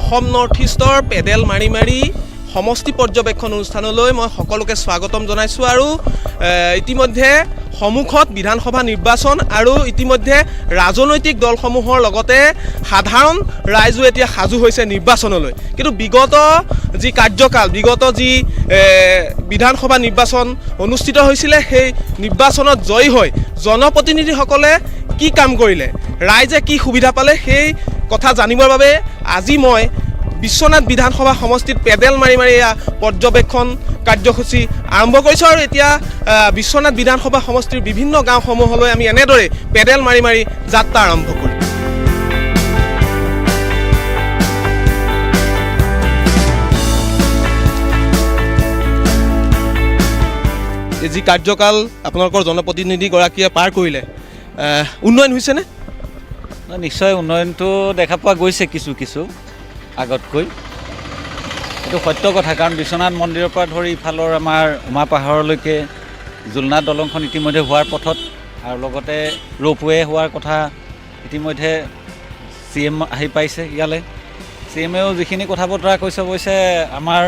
Assam north ইষ্টৰ pedal মাৰি মাৰি সমষ্টি পৰ্যবেক্ষণ অনুষ্ঠানলৈ মই সকলোকে স্বাগতম জনাইছোঁ। আৰু ইতিমধ্যে সন্মুখত বিধানসভা নিৰ্বাচন আৰু ইতিমধ্যে ৰাজনৈতিক দলসমূহৰ লগতে সাধাৰণ ৰাইজো এতিয়া সাজু হৈছে নিৰ্বাচনলৈ। কিন্তু বিগত যি কাৰ্যকাল, বিগত যি বিধানসভা নিৰ্বাচন অনুষ্ঠিত হৈছিলে, সেই নিৰ্বাচনত জয়ী হৈ জনপ্ৰতিনিধিসকলে কি কাম কৰিলে, ৰাইজে কি সুবিধা পালে, সেই কথা জানিবৰ বাবে আজি মই বিশ্বনাথ বিধানসভা সমষ্টিত পেডেল মাৰি মাৰি এয়া পৰ্যবেক্ষণ কাৰ্যসূচী আৰম্ভ কৰিছোঁ। আৰু এতিয়া বিশ্বনাথ বিধানসভা সমষ্টিৰ বিভিন্ন গাঁওসমূহলৈ আমি এনেদৰে পেডেল মাৰি মাৰি যাত্ৰা আৰম্ভ কৰিম। এই যি কাৰ্যকাল আপোনালোকৰ জনপ্ৰতিনিধিগৰাকীয়ে পাৰ কৰিলে, উন্নয়ন হৈছেনে? নিশ্চয় উন্নয়নটো দেখা পোৱা গৈছে কিছু কিছু আগতকৈ। এইটো সত্য কথা, কাৰণ বিশ্বনাথ মন্দিৰৰ পৰা ধৰি ইফালৰ আমাৰ উমা পাহাৰলৈকে জুলনা দলংখন ইতিমধ্যে হোৱাৰ পথত, আৰু লগতে ৰ'পৱে হোৱাৰ কথা ইতিমধ্যে CM আহি পাইছে ইয়ালৈ। CMও যিখিনি কথা বতৰা কৈছে, অৱশ্যে আমাৰ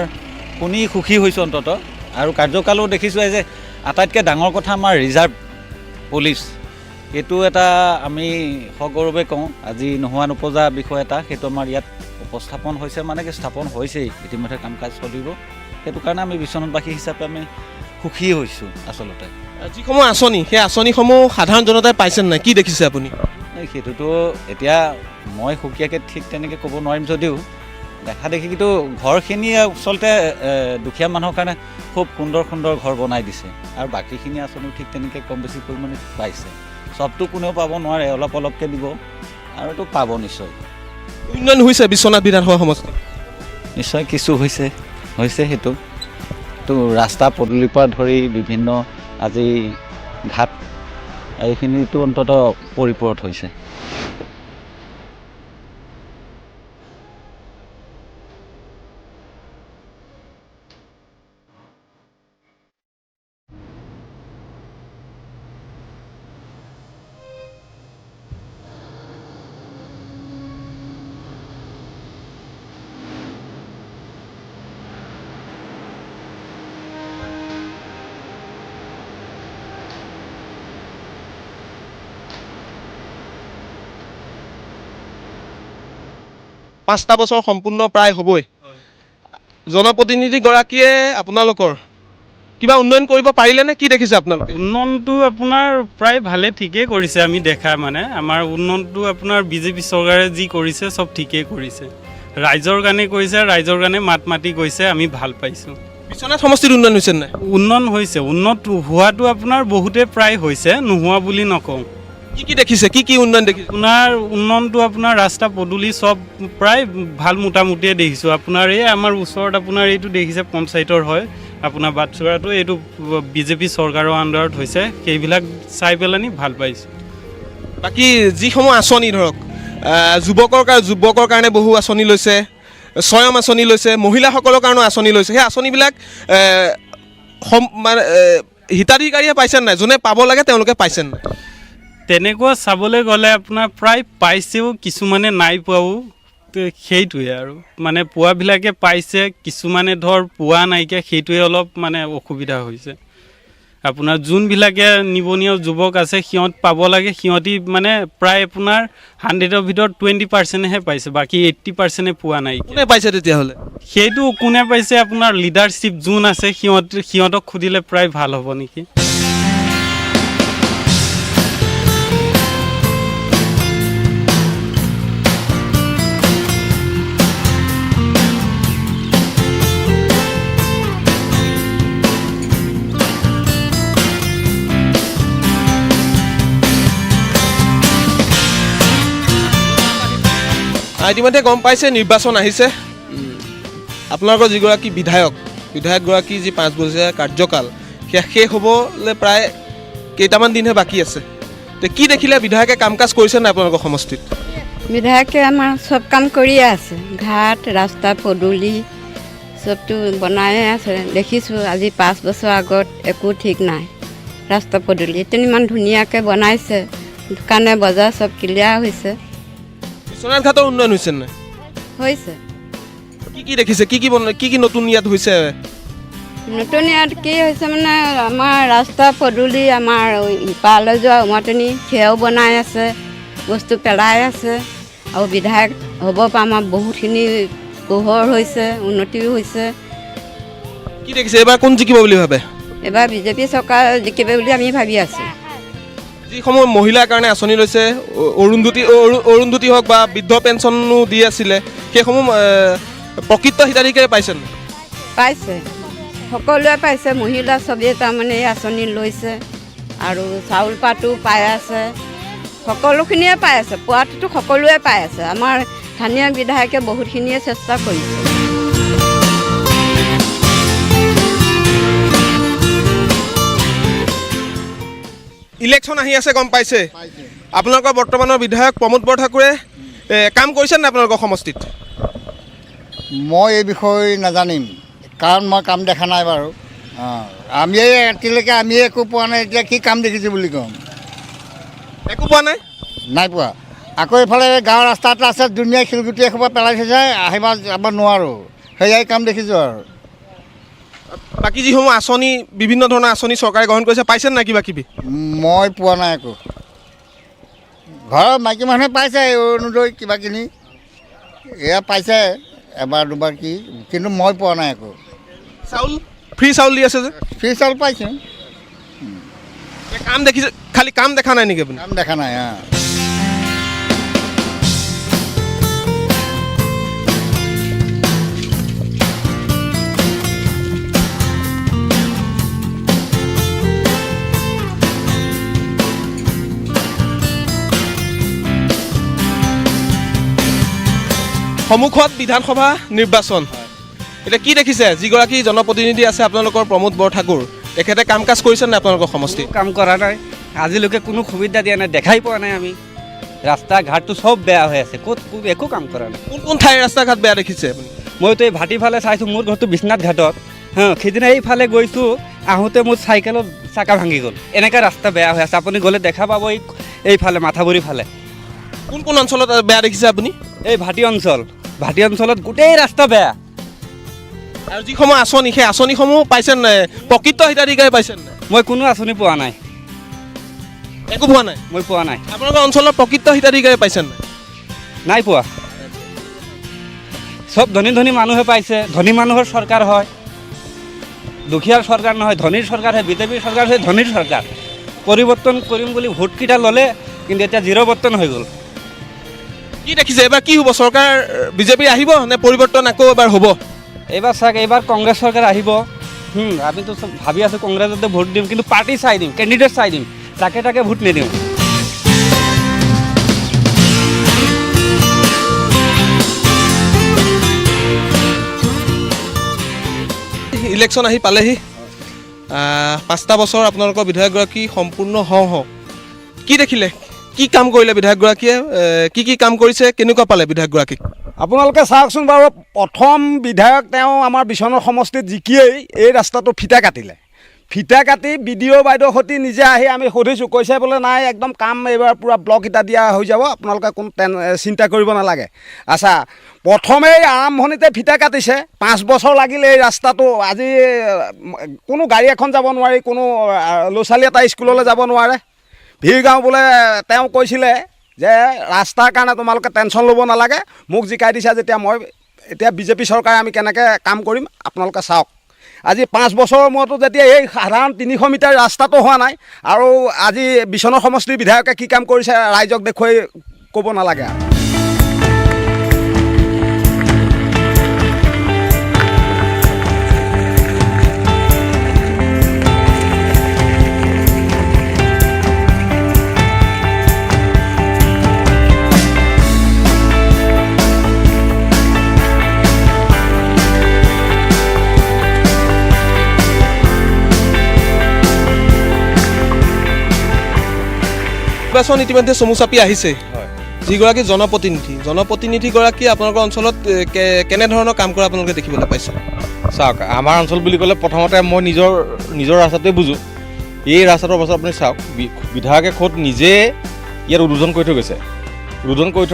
শুনি সুখী হৈছোঁ অন্ততঃ। আৰু কাৰ্যকালো দেখিছোঁ যে আটাইতকৈ ডাঙৰ কথা আমাৰ ৰিজাৰ্ভ পুলিচ, এইটো এটা আমি সগৌৰৱে কওঁ, আজি নোহোৱা নোপোজা বিষয় এটা, সেইটো আমাৰ ইয়াত উপস্থাপন হৈছে, মানে কি স্থাপন হৈছেই, ইতিমধ্যে কাম কাজ চলিব। সেইটো কাৰণে আমি বিশ্বনাথবাসী হিচাপে আমি সুখী হৈছোঁ। আচলতে যিসমূহ আঁচনি, সেই আঁচনিসমূহ সাধাৰণ জনতাই পাইছে নাই, কি দেখিছে আপুনি? সেইটোতো এতিয়া মই সুকীয়াকৈ ঠিক তেনেকৈ ক'ব নোৱাৰিম যদিও দেখা দেখি, কিন্তু ঘৰখিনি আচলতে দুখীয়া মানুহৰ কাৰণে খুব সুন্দৰ সুন্দৰ ঘৰ বনাই দিছে, আৰু বাকীখিনি আঁচনিও ঠিক তেনেকৈ কম বেছি পৰিমাণে পাইছে। চবটো কোনেও পাব নোৱাৰে, অলপ অলপকৈ দিব, আৰু এইটো পাব নিশ্চয়। উন্নয়ন হৈছে বিশ্বনাথ বিধানসভা সমষ্টি? নিশ্চয় কিছু হৈছে সেইটো ৰাস্তা পদূলিৰ পৰা ধৰি বিভিন্ন আজি ঘাট, এইখিনিতো অন্ততঃ পৰিপূৰক হৈছে। পাঁচটা বছৰ সম্পূৰ্ণ প্ৰায় হ'বই। জনপ্ৰতিনিধিগৰাকীয়ে আপোনালোকৰ কিবা উন্নয়ন কৰিব পাৰিলেনে? কি দেখিছে আপোনালোকে? উন্নয়নটো আপোনাৰ প্ৰায় ভালে ঠিকেই কৰিছে। আমি দেখা মানে আমাৰ উন্নয়নটো আপোনাৰ বিজেপি চৰকাৰে যি কৰিছে চব ঠিকেই কৰিছে, ৰাইজৰ কাৰণে কৰিছে, ৰাইজৰ কাৰণে মাত মাতি কৈছে, আমি ভাল পাইছোঁ। বিশ্বনাথ সমষ্টিত উন্নয়ন হৈছে নাই? উন্নয়ন হৈছে, উন্নত হোৱাটো আপোনাৰ বহুতে প্ৰায় হৈছে, নোহোৱা বুলি নকওঁ। কি দেখিছে, কি উন্নয়ন দেখিছে? আপোনাৰ উন্নয়নটো আপোনাৰ ৰাস্তা পদূলি চব প্ৰায় ভাল মোটামুটিয়ে দেখিছোঁ। আপোনাৰ এই আমাৰ ওচৰত আপোনাৰ এইটো দেখিছে পঞ্চায়তৰ হয়, আপোনাৰ বাটচৰাটো এইটো বিজেপি চৰকাৰৰ আণ্ডাৰত হৈছে, সেইবিলাক চাই পেলানি ভাল পাইছোঁ। বাকী যিসমূহ আঁচনি ধৰক যুৱকৰ কাৰণে বহু আঁচনি লৈছে, স্বয়ং আঁচনি লৈছে, মহিলাসকলৰ কাৰণেও আঁচনি লৈছে, সেই আঁচনিবিলাক মানে হিতাধিকাৰীয়ে পাইছে নাই? যোনে পাব লাগে তেওঁলোকে পাইছে নাই? তেনেকুৱা চাবলৈ গ'লে আপোনাৰ প্ৰায় পাইছেও, কিছুমানে নাই পোৱাও, সেইটোৱে আৰু মানে পোৱাবিলাকে পাইছে, কিছুমানে ধৰ পোৱা নাইকিয়া, সেইটোৱে অলপ মানে অসুবিধা হৈছে। আপোনাৰ যোনবিলাকে নিবনুৱা যুৱক আছে, সিহঁত পাব লাগে, সিহঁতি মানে প্ৰায় আপোনাৰ 100ৰ ভিতৰত 20%হে পাইছে, বাকী 80%ে পোৱা নাই। কোনে পাইছে তেতিয়াহ'লে? সেইটো কোনে পাইছে, আপোনাৰ লিডাৰশ্বিপ যোন আছে সিহঁতক সুধিলে প্ৰায় ভাল হ'ব নেকি। ইতিমধ্যে গম পাইছে নিৰ্বাচন আহিছে। আপোনালোকৰ যিগৰাকী বিধায়কগৰাকী যি 5 বছৰীয়া কাৰ্যকাল শেষ হ'বলৈ প্ৰায় কেইটামান দিনহে বাকী আছে। কি দেখিলে বিধায়কে কাম কাজ কৰিছে নাই আপোনালোকৰ সমষ্টিত? বিধায়কে আমাৰ চব কাম কৰিয়ে আছে, ঘাট ৰাস্তা পদূলি চবটো বনায়ে আছে। দেখিছোঁ আজি 5 বছৰ আগত একো ঠিক নাই, ৰাস্তা পদূলি এতিয়া ইমান ধুনীয়াকৈ বনাইছে, দোকানে বজাৰ চব ক্লিয়াৰ হৈছে। বিশ্বনাথ ঘাটৰ উন্নয়ন হৈছে নাই? হৈছে, কি দেখিছে, কি নতুন ইয়াত হৈছে? নতুন ইয়াত কি হৈছে মানে আমাৰ ৰাস্তা পদূলি আমাৰ ইপাৰলৈ যোৱা উমাতনি সেয়াও বনাই আছে, বস্তু পেলাই আছে আৰু বিধায়ক হ'ব পৰা আমাৰ বহুতখিনি পোহৰ হৈছে, উন্নতিও হৈছে। কি দেখিছে এইবাৰ কোন জিকিব বুলি ভাবে? এইবাৰ বিজেপি চৰকাৰ জিকিব বুলি আমি ভাবি আছোঁ। যিসমূহ মহিলাৰ কাৰণে আঁচনি লৈছে, অৰুন্ধতী হওক বা বৃদ্ধ পেঞ্চনো দি আছিলে, সেইসমূহ প্ৰকৃত হিতাধিকাৰী পাইছে নাই? পাইছে, সকলোৱে পাইছে, মহিলা চবেই তাৰমানে এই আঁচনি লৈছে আৰু চাউল পাতো পাই আছে, সকলোখিনিয়ে পাই আছে, পোৱাটোতো সকলোৱে পাই আছে। আমাৰ স্থানীয় বিধায়কে বহুতখিনিয়ে চেষ্টা কৰিছে। ইলেকশ্যন আহি আছে গম পাইছে, আপোনালোকৰ বৰ্তমানৰ বিধায়ক প্ৰমোদ বৰঠাকুৰে কাম কৰিছে নাই আপোনালোকৰ সমষ্টিত? মই এই বিষয়ে নাজানিম, কাৰণ মই কাম দেখা নাই বাৰু। এতিয়ালৈকে আমি একো পোৱা নাই, এতিয়া কি কাম দেখিছোঁ বুলি ক'ম? একো পোৱা নাই? নাই পোৱা। আকৌ এইফালে গাঁৱৰ ৰাস্তা এটা আছে, ধুনীয়া শিলগুটি এসোপা পেলাই থৈছে, যাব নোৱাৰোঁ, সেয়াই কাম দেখিছোঁ আৰু। বাকী যিসমূহ আঁচনি, বিভিন্ন ধৰণৰ আঁচনি চৰকাৰে গ্ৰহণ কৰিছে, পাইছে নাই কিবা কিবি? মই পোৱা নাই একো। ঘৰৰ মাইকী মানুহে পাইছে অৰুণোদয় কিবা কিনি, এয়া পাইছে এবাৰ দুবাৰ কি, কিন্তু মই পোৱা নাই একো। চাউল, ফ্ৰী চাউল দি আছে যে? ফ্ৰী চাউল পাইছোঁ। কাম দেখিছে, খালি কাম দেখা নাই নেকি আপুনি? কাম দেখা নাই। সন্মুখত বিধানসভা নিৰ্বাচন, এতিয়া কি দেখিছে? যিগৰাকী জনপ্ৰতিনিধি আছে আপোনালোকৰ প্ৰমোদ বৰঠাকুৰ, তেখেতে কাম কাজ কৰিছে নাই আপোনালোকৰ সমষ্টি? কাম কৰা নাই, আজিলৈকে কোনো সুবিধা দিয়া নাই, দেখাই পোৱা নাই আমি। ৰাস্তা ঘাটটো চব বেয়া হৈ আছে, ক'ত একো কাম কৰা নাই। কোন ঠাইৰ ৰাস্তা ঘাট বেয়া দেখিছে আপুনি? মইতো এই ভাটিফালে চাইছোঁ, মোৰ ঘৰটো বিশ্বনাথ ঘাটত। সেইদিনা এইফালে গৈছোঁ, আহোঁতে মোৰ চাইকেলত চাকা ভাঙি গ'ল। এনেকৈ ৰাস্তা বেয়া হৈ আছে, আপুনি গ'লে দেখা পাব এইফালে মাথাবুৰি ফালে। কোন অঞ্চলত বেয়া দেখিছে আপুনি? এই ভাটি অঞ্চলত গোটেই ৰাস্তা বেয়া। আৰু যিসমূহ আঁচনি, সেই আঁচনিসমূহ পাইছে নাই? প্ৰকৃত হিতাধিকাৰী পাইছে নাই? মই কোনো আঁচনি পোৱা নাই, একো পোৱা নাই। মই পোৱা নাই। আপোনালোকৰ অঞ্চলৰ প্ৰকৃত হিতাধিকাৰী পাইছে নাই? নাই পোৱা। চব ধনী ধনী মানুহে পাইছে, ধনী মানুহৰ চৰকাৰ হয়, দুখীয়াৰ চৰকাৰ নহয়, ধনীৰ চৰকাৰ হয়। বিজেপিৰ চৰকাৰ হয় ধনীৰ চৰকাৰ। পৰিৱৰ্তন কৰিম বুলি ভোটকেইটা ল'লে, কিন্তু এতিয়া জিৰ' বৰ্তন হৈ গ'ল। কি দেখিছে এইবাৰ কি হ'ব? চৰকাৰ বিজেপি আহিব নে পৰিৱৰ্তন আকৌ এবাৰ হ'ব? এইবাৰ চাওক, এইবাৰ কংগ্ৰেছ চৰকাৰ আহিব। আমিতো চব ভাবি আছোঁ কংগ্ৰেছতে ভোট দিম, কিন্তু পাৰ্টি চাই দিম, কেণ্ডিডেট চাই দিম, তাকে ভোট নিদিওঁ। ইলেকশ্যন আহি পালেহি, 5টা বছৰ আপোনালোকৰ বিধায়কগৰাকী সম্পূৰ্ণ হওঁ কি দেখিলে? কি কাম কৰিলে বিধায়কগৰাকীয়ে? কি কাম কৰিছে? কেনেকুৱা পালে বিধায়কগৰাকীক? আপোনালোকে চাওকচোন বাৰু, প্ৰথম বিধায়ক তেওঁ আমাৰ বিশ্বনাথ সমষ্টিত জিকিয়েই এই ৰাস্তাটো ফিটা কাটিলে। ফিটা কাটি BDO বাইদেউৰ সৈতে নিজে আহি আমি সুধিছোঁ, কৈছে বোলে নাই, একদম কাম এইবাৰ পূৰা ব্লক ইটা দিয়া হৈ যাব, আপোনালোকে কোনো চিন্তা কৰিব নালাগে। আচ্ছা, প্ৰথমেই আৰম্ভণিতে ফিটা কাটিছে, 5 বছৰ লাগিলে এই ৰাস্তাটো। আজি কোনো গাড়ী এখন যাব নোৱাৰি, কোনো ল'ৰা ছোৱালী এটা স্কুললৈ যাব নোৱাৰে। ভিৰগাঁও বোলে তেওঁ কৈছিলে যে ৰাস্তাৰ কাৰণে তোমালোকে টেনশ্যন ল'ব নালাগে, মোক জিকাই দিছা যেতিয়া, মই এতিয়া বিজেপি চৰকাৰে আমি কেনেকৈ কাম কৰিম আপোনালোকে চাওক। আজি 5 বছৰৰ মূৰতো যেতিয়া এই সাধাৰণ 300 মিটাৰ ৰাস্তাটো হোৱা নাই, আৰু আজি বিশ্বনাথ সমষ্টিৰ বিধায়কে কি কাম কৰিছে ৰাইজক দেখুৱাই ক'ব নালাগে আৰু। নিৰ্বাচন ইতিমধ্যে চমু চাপি আহিছে, যিগৰাকী জনপ্ৰতিনিধিগৰাকী আপোনালোকৰ অঞ্চলত কেনেধৰণৰ কাম কৰা আপোনালোকে দেখিবলৈ পাইছে? চাওক, আমাৰ অঞ্চল বুলি ক'লে প্ৰথমতে মই নিজৰ ৰাস্তাটোৱে বুজোঁ। এই ৰাস্তাটোৰ পাছত আপুনি চাওক, বিধায়কে খোদ নিজে ইয়াত উদ্বোধন কৰি থৈ গৈছে। উদ্বোধন কৰি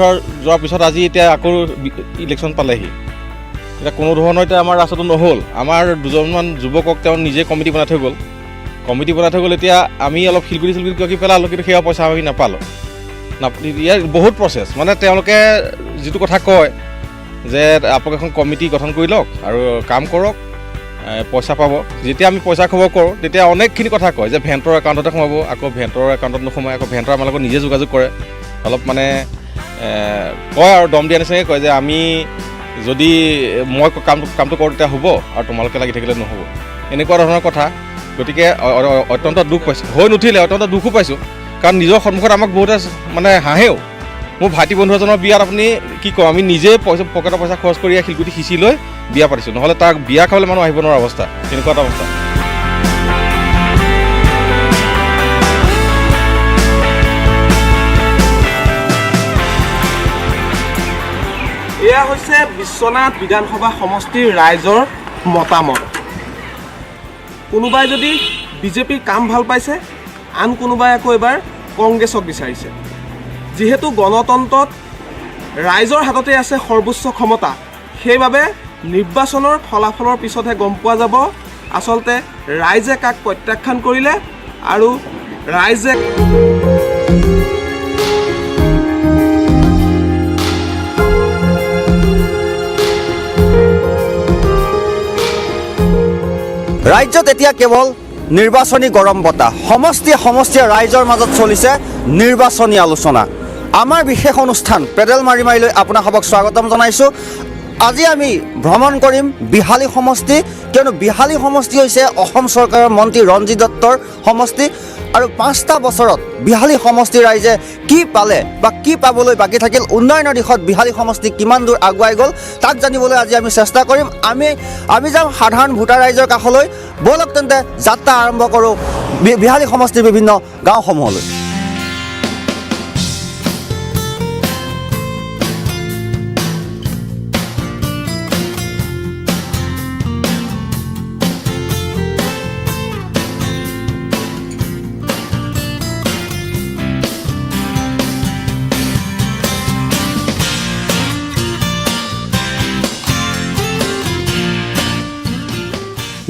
যোৱাৰ পিছত আজি এতিয়া আকৌ ইলেকশ্যন পালেহি। এতিয়া কোনো ধৰণৰ এতিয়া আমাৰ ৰাস্তাটো নহ'ল। আমাৰ দুজনমান যুৱকক তেওঁ নিজে কমিটি বনাই থৈ গ'ল। এতিয়া আমি অলপ শিলগুটি কিবা পেলালোঁ, কিন্তু সেয়া পইচা আমি নাপালোঁ। ইয়াৰ বহুত প্ৰচেছ, মানে তেওঁলোকে যিটো কথা কয় যে আপোনালোকে এখন কমিটি গঠন কৰি লওক আৰু কাম কৰক, পইচা পাব। যেতিয়া আমি পইচা খবৰ কৰোঁ তেতিয়া অনেকখিনি কথা কয় যে ভেণ্টৰ একাউণ্টতে সোমাব, আকৌ ভেণ্টৰ একাউণ্টত নোসোমায়, আকৌ ভেণ্টৰ আমাৰ লগত নিজে যোগাযোগ কৰে। অলপ মানে কয় আৰু দম দিয়া নিচিনাকৈ কয় যে আমি যদি মই কামটো কৰোঁ তেতিয়া হ'ব আৰু তোমালোকে লাগি থাকিলে নহ'ব, এনেকুৱা ধৰণৰ কথা। গতিকে অত্যন্ত দুখ পাইছোঁ, হৈ নুঠিলে অত্যন্ত দুখো পাইছোঁ, কাৰণ নিজৰ সন্মুখত আমাক বহুতে মানে হাঁহেও। মোৰ ভাইটি বন্ধু এজনৰ বিয়াত আপুনি কি কওঁ, আমি নিজে পকেটৰ পইচা খৰচ কৰি শিলগুটি সিঁচি লৈ বিয়া পাতিছোঁ, নহ'লে তাক বিয়া খাবলৈ মানুহ আহিব নোৱাৰা অৱস্থা, তেনেকুৱা এটা অৱস্থা। এয়া হৈছে বিশ্বনাথ বিধানসভা সমষ্টিৰ ৰাইজৰ মতামত। কোনোবাই যদি বিজেপিৰ কাম ভাল পাইছে, আন কোনোবাই আকৌ এবাৰ কংগ্ৰেছক বিচাৰিছে। যিহেতু গণতন্ত্ৰত ৰাইজৰ হাততে আছে সৰ্বোচ্চ ক্ষমতা, সেইবাবে নিৰ্বাচনৰ ফলাফলৰ পিছতহে গম পোৱা যাব আচলতে ৰাইজে কাক প্ৰত্যাখ্যান কৰিলে আৰু ৰাইজে ৰাজ্যত এতিয়া কেৱল নিৰ্বাচনী গৰম বতাহ, সমষ্টিয়ে ৰাইজৰ মাজত চলিছে নিৰ্বাচনী আলোচনা। আমাৰ বিশেষ অনুষ্ঠান পেডেল মাৰি মাৰিলৈ আপোনালোকক স্বাগতম জনাইছোঁ। আজি আমি ভ্ৰমণ কৰিম বিহালী সমষ্টি, কিয়নো বিহালী সমষ্টি হৈছে অসম চৰকাৰৰ মন্ত্ৰী ৰঞ্জিত দত্তৰ সমষ্টি। আৰু 5টা বছৰত বিহালী সমষ্টিৰ ৰাইজে কি পালে বা কি পাবলৈ বাকী থাকিল, উন্নয়নৰ দিশত বিহালী সমষ্টি কিমান দূৰ আগুৱাই গ'ল, তাক জানিবলৈ আজি আমি চেষ্টা কৰিম। আমি যাম সাধাৰণ ভোটাৰ ৰাইজৰ কাষলৈ। ব'লক তেন্তে যাত্ৰা আৰম্ভ কৰোঁ বিহালী সমষ্টিৰ বিভিন্ন গাঁওসমূহলৈ।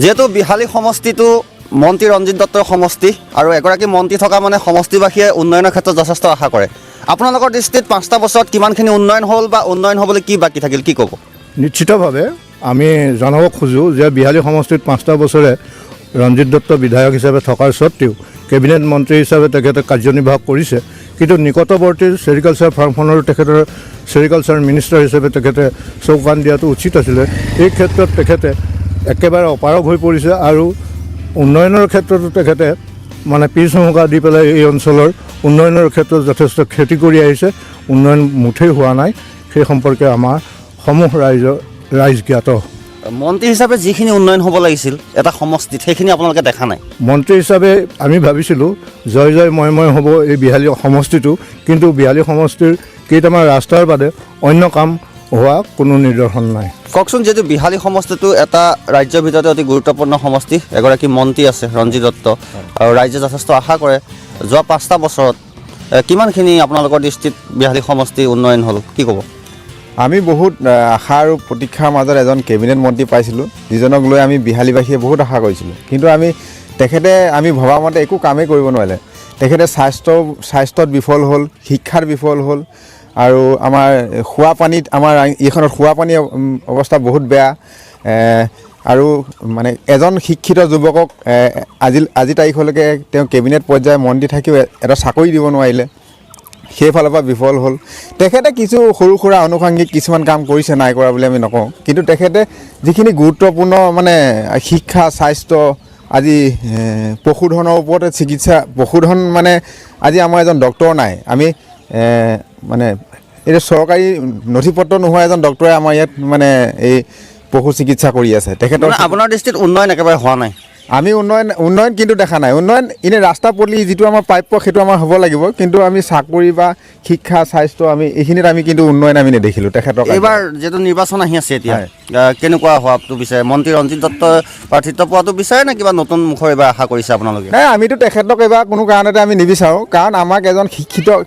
যিহেতু বিহালী সমষ্টিটো মন্ত্ৰী ৰঞ্জিত দত্তৰ সমষ্টি আৰু এগৰাকী মন্ত্ৰী থকা মানে সমষ্টিবাসীয়ে উন্নয়নৰ ক্ষেত্ৰত যথেষ্ট আশা কৰে। আপোনালোকৰ দৃষ্টিত 5টা বছৰত কিমানখিনি উন্নয়ন হ'ল বা উন্নয়ন হ'বলৈ কি বাকী থাকিল, কি ক'ব? নিশ্চিতভাৱে আমি জনাব খোজোঁ যে বিহালী সমষ্টিত 5টা বছৰে ৰঞ্জিত দত্ত বিধায়ক হিচাপে থকাৰ স্বত্তেও কেবিনেট মন্ত্ৰী হিচাপে তেখেতে কাৰ্যনিৰ্বাহ কৰিছে, কিন্তু নিকটৱৰ্তী ছেৰিকালচাৰ ফাৰ্মখনৰো তেখেতৰ ছেৰিকালচাৰ মিনিষ্টাৰ হিচাপে তেখেতে চৌকান দিয়াটো উচিত আছিলে। এই ক্ষেত্ৰত তেখেতে একেবাৰে অপাৰগ হৈ পৰিছে আৰু উন্নয়নৰ ক্ষেত্ৰতো তেখেতে মানে পিছহুহুকা দি পেলাই এই অঞ্চলৰ উন্নয়নৰ ক্ষেত্ৰত যথেষ্ট ক্ষতি কৰি আহিছে। উন্নয়ন মুঠেই হোৱা নাই, সেই সম্পৰ্কে আমাৰ সমূহ ৰাইজ জ্ঞাত। মন্ত্ৰী হিচাপে যিখিনি উন্নয়ন হ'ব লাগিছিল এটা সমষ্টিত, সেইখিনি আপোনালোকে দেখা নাই। মন্ত্ৰী হিচাপে আমি ভাবিছিলোঁ জয় জয় ময় হ'ব এই বিহালী সমষ্টিটো, কিন্তু বিহালী সমষ্টিৰ কেইটামান ৰাস্তাৰ বাদে অন্য কাম হোৱা কোনো নিদৰ্শন নাই। কওকচোন, যিহেতু বিহালী সমষ্টিটো এটা ৰাজ্যৰ ভিতৰতে অতি গুৰুত্বপূৰ্ণ সমষ্টি, এগৰাকী মন্ত্ৰী আছে ৰঞ্জিত দত্ত, আৰু ৰাইজে যথেষ্ট আশা কৰে। যোৱা 5টা বছৰত কিমানখিনি আপোনালোকৰ দৃষ্টিত বিহালী সমষ্টি উন্নয়ন হ'ল, কি ক'ব? আমি বহুত আশা আৰু প্ৰতীক্ষাৰ মাজত এজন কেবিনেট মন্ত্ৰী পাইছিলোঁ, যিজনক লৈ আমি বিহালীবাসীয়ে বহুত আশা কৰিছিলোঁ, কিন্তু তেখেতে আমি ভবা মতে একো কামেই কৰিব নোৱাৰিলে। তেখেতে স্বাস্থ্যত বিফল হ'ল, শিক্ষাত বিফল হ'ল, আৰু আমাৰ খোৱা পানীত আমাৰ এইখনত খোৱা পানীৰ অৱস্থা বহুত বেয়া। আৰু মানে এজন শিক্ষিত যুৱকক আজি তাৰিখলৈকে তেওঁ কেবিনেট পৰ্যায়ৰ মন্ত্ৰী থাকিও এটা চাকৰি দিব নোৱাৰিলে, সেইফালৰ পৰা বিফল হ'ল। তেখেতে কিছু সৰু সুৰা আনুষংগিক কিছুমান কাম কৰিছে, নাই কৰা বুলি আমি নকওঁ, কিন্তু তেখেতে যিখিনি গুৰুত্বপূৰ্ণ মানে শিক্ষা, স্বাস্থ্য, আজি পশুধনৰ ওপৰতে চিকিৎসা, পশুধন মানে আজি আমাৰ এজন ডক্তৰ নাই। আমি মানে এতিয়া চৰকাৰী নথি পত্ৰ নোহোৱা এজন ডক্তৰে আমাৰ ইয়াত মানে এই পশু চিকিৎসা কৰি আছে। তেখেতৰ আপোনাৰ দৃষ্টিত উন্নয়ন একেবাৰে হোৱা নাই? আমি উন্নয়ন কিন্তু দেখা নাই। উন্নয়ন এনেই ৰাস্তা পদূলি যিটো আমাৰ প্ৰাপ্য সেইটো আমাৰ হ'ব লাগিব, কিন্তু আমি চাকৰি বা শিক্ষা, স্বাস্থ্য আমি এইখিনিত আমি কিন্তু উন্নয়ন আমি নেদেখিলোঁ তেখেতৰ। এইবাৰ যিহেতু নিৰ্বাচন আহি আছে এতিয়া, কেনেকুৱা হোৱাটো বিচাৰে? মন্ত্ৰী ৰঞ্জিত দত্ত প্ৰাৰ্থিত্ব পোৱাটো বিচাৰে নে কিবা নতুন মুখৰ এইবাৰ আশা কৰিছে আপোনালোকে? নাই, আমিতো তেখেতক এইবাৰ কোনো কাৰণতে আমি নিবিচাৰোঁ, কাৰণ আমাক এজন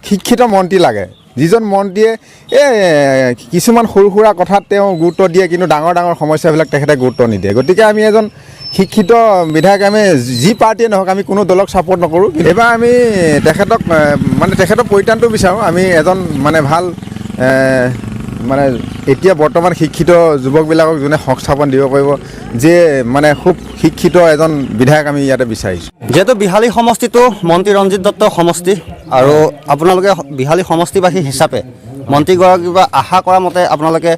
শিক্ষিত মন্ত্ৰী লাগে, যিজন মন্ত্ৰীয়ে কিছুমান সৰু সুৰা কথাত তেওঁ গুৰুত্ব দিয়ে, কিন্তু ডাঙৰ ডাঙৰ সমস্যাবিলাক তেখেতে গুৰুত্ব নিদিয়ে। গতিকে আমি এজন শিক্ষিত বিধায়ক, আমি যি পাৰ্টীয়ে নহওক আমি কোনো দলক ছাপোৰ্ট নকৰোঁ। এইবাৰ আমি তেখেতক তেখেতৰ পৰিত্ৰাণটো বিচাৰোঁ। আমি এজন ভাল এতিয়া বৰ্তমান শিক্ষিত যুৱকবিলাকক যোনে সংস্থাপন দিব পাৰিব, যে খুব শিক্ষিত এজন বিধায়ক আমি ইয়াতে বিচাৰিছোঁ। যিহেতু বিহালী সমষ্টিটো মন্ত্ৰী ৰঞ্জিত দত্তৰ সমষ্টি, আৰু আপোনালোকে বিহালী সমষ্টিবাসী হিচাপে মন্ত্ৰীগৰাকীৰ পৰা আশা কৰা মতে আপোনালোকে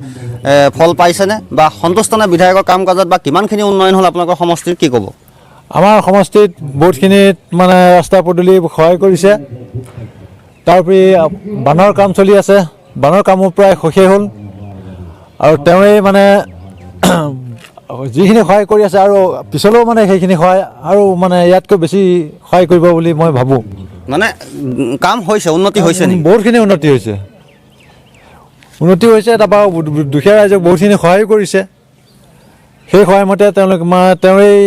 ফল পাইছেনে, বা সন্তুষ্টনে বিধায়কৰ কাম কাজত, বা কিমানখিনি উন্নয়ন হ'ল আপোনালোকৰ সমষ্টিত, কি ক'ব? আমাৰ সমষ্টিত বহুতখিনি ৰাস্তা পদূলি সহায় কৰিছে। তাৰোপৰি বানৰ কাম চলি আছে, বানৰ কামো প্ৰায় শেষেই হ'ল, আৰু তেওঁৱেই যিখিনি সহায় কৰি আছে আৰু পিছলৈও সেইখিনি সহায় আৰু ইয়াতকৈ বেছি সহায় কৰিব বুলি মই ভাবোঁ। কাম হৈছে, উন্নতি হৈছে, বহুতখিনি উন্নতি হৈছে। তাৰপৰা দুখীয়া ৰাইজক বহুতখিনি সহায় কৰিছে। সেই সহায় মতে তেওঁলোক তেওঁৱেই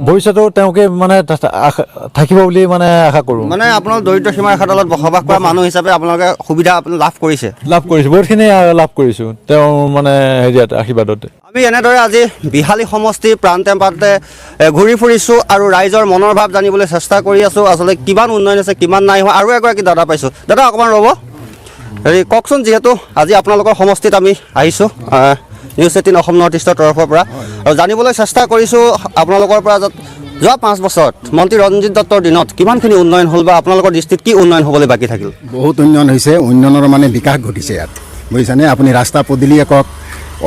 ভৱিষ্যতেও তেওঁকে থাকিব বুলি আশা কৰোঁ। আপোনালোক দৰিদ্ৰ সীমা ৰেখাৰ তলত বসবাস কৰা মানুহ হিচাপে আপোনালোকে সুবিধা লাভ কৰিছে? বহুতখিনি লাভ কৰিছোঁ তেওঁৰ হেৰিয়াত, আশীৰ্বাদতে। আমি এনেদৰে আজি বিহালী সমষ্টিৰ প্ৰান্তে প্ৰান্তে ঘূৰি ফুৰিছোঁ আৰু ৰাইজৰ মনৰ ভাৱ জানিবলৈ চেষ্টা কৰি আছোঁ, আচলতে কিমান উন্নয়ন হৈছে, কিমান নাই হোৱা। আৰু এগৰাকী দাদা পাইছোঁ। দাদা অকণমান ৰ'ব, কওকচোন, যিহেতু আজি আপোনালোকৰ সমষ্টিত আমি আহিছোঁ নিউজ 18 অসম নৰ্থ ইষ্টৰ তৰফৰ পৰা, আৰু জানিবলৈ চেষ্টা কৰিছোঁ আপোনালোকৰ পৰা যোৱা 5 বছৰত মন্ত্ৰী ৰঞ্জিত দত্তৰ দিনত কিমানখিনি উন্নয়ন হ'ল, বা আপোনালোকৰ দৃষ্টিত কি উন্নয়ন হ'বলৈ বাকী থাকিল? বহুত উন্নয়ন হৈছে, উন্নয়নৰ বিকাশ ঘটিছে ইয়াত, বুজিছানে? আপুনি ৰাস্তা পদূলিয়ে কওক,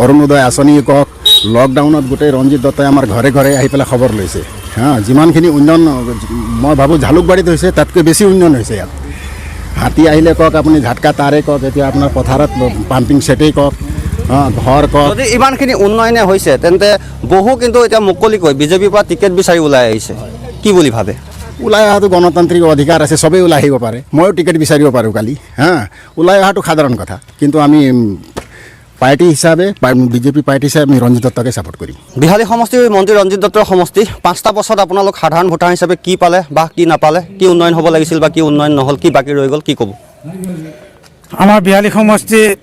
অৰুণোদয় আঁচনিয়ে কওক, লকডাউনত গোটেই ৰঞ্জিত দত্তই আমাৰ ঘৰে ঘৰে আহি পেলাই খবৰ লৈছে। যিমানখিনি উন্নয়ন মই ভাবোঁ জালুকবাৰীত হৈছে, তাতকৈ বেছি উন্নয়ন হৈছে ইয়াত। হাতী আহিলে কওক, আপুনি ঝাটকা তাৰে কওক, এতিয়া আপোনাৰ পথাৰত পাম্পিং ছেটেই কওক, ঘৰ কওক। যদি ইমানখিনি উন্নয়নে হৈছে, তেন্তে বহু কিন্তু এতিয়া মুকলিকৈ বিজেপিৰ পৰা টিকেট বিচাৰি ওলাই আহিছে, কি বুলি ভাবে? ওলাই অহাটো গণতান্ত্ৰিক অধিকাৰ আছে, চবেই ওলাই আহিব পাৰে, ময়ো টিকেট বিচাৰিব পাৰোঁ কালি। ওলাই অহাটো সাধাৰণ কথা, কিন্তু আমি পাৰ্টি হিচাপে, বিজেপি পাৰ্টি হিচাপে আমি ৰঞ্জিত দত্তকে ছাপোৰ্ট কৰিম। বিহালী সমষ্টিৰ মন্ত্ৰী ৰঞ্জিত দত্তৰ সমষ্টি 5টা বছৰত আপোনালোক সাধাৰণ ভোটাৰ হিচাপে কি পালে বা কি নাপালে, কি উন্নয়ন হ'ব লাগিছিল বা কি উন্নয়ন নহ'ল, কি বাকী ৰৈ গ'ল, কি ক'ব? আমাৰ বিহালী সমষ্টিত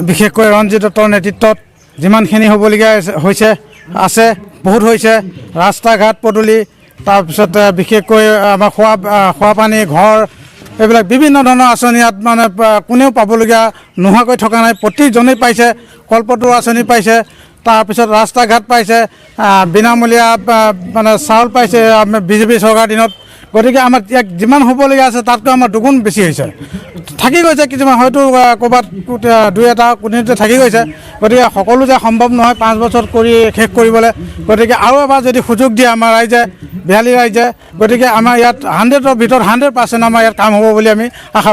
বিশেষকৈ ৰঞ্জিত দত্তৰ নেতৃত্বত যিমানখিনি হ'বলগীয়া হৈছে আছে, বহুত হৈছে। ৰাস্তা ঘাট পদূলি, তাৰপিছত বিশেষকৈ আমাৰ খোৱা পানী, ঘৰ, এইবিলাক বিভিন্ন ধৰণৰ আঁচনি ইয়াত কোনেও পাবলগীয়া নোহোৱাকৈ থকা নাই, প্ৰতিজনেই পাইছে। কল্পতৰু আঁচনি পাইছে, তাৰপিছত ৰাস্তা ঘাট পাইছে, বিনামূলীয়া চাউল পাইছে বিজেপি চৰকাৰ দিনত। গতিকে আমাৰ ইয়াত যিমান হ'বলগীয়া আছে তাতকৈ আমাৰ দুগুণ বেছি হৈছে, থাকি গৈছে কিছুমান, হয়তো ক'ৰবাত দুই এটা কোনোতে থাকি গৈছে। গতিকে সকলো যে সম্ভৱ নহয় 5 বছৰত কৰি শেষ কৰিবলৈ, গতিকে আৰু এবাৰ যদি সুযোগ দিয়ে আমাৰ ৰাইজে, বিহালী ৰাইজে, গতিকে আমাৰ ইয়াত 100ৰ ভিতৰত 100% আমাৰ ইয়াত কাম হ'ব বুলি আমি আশা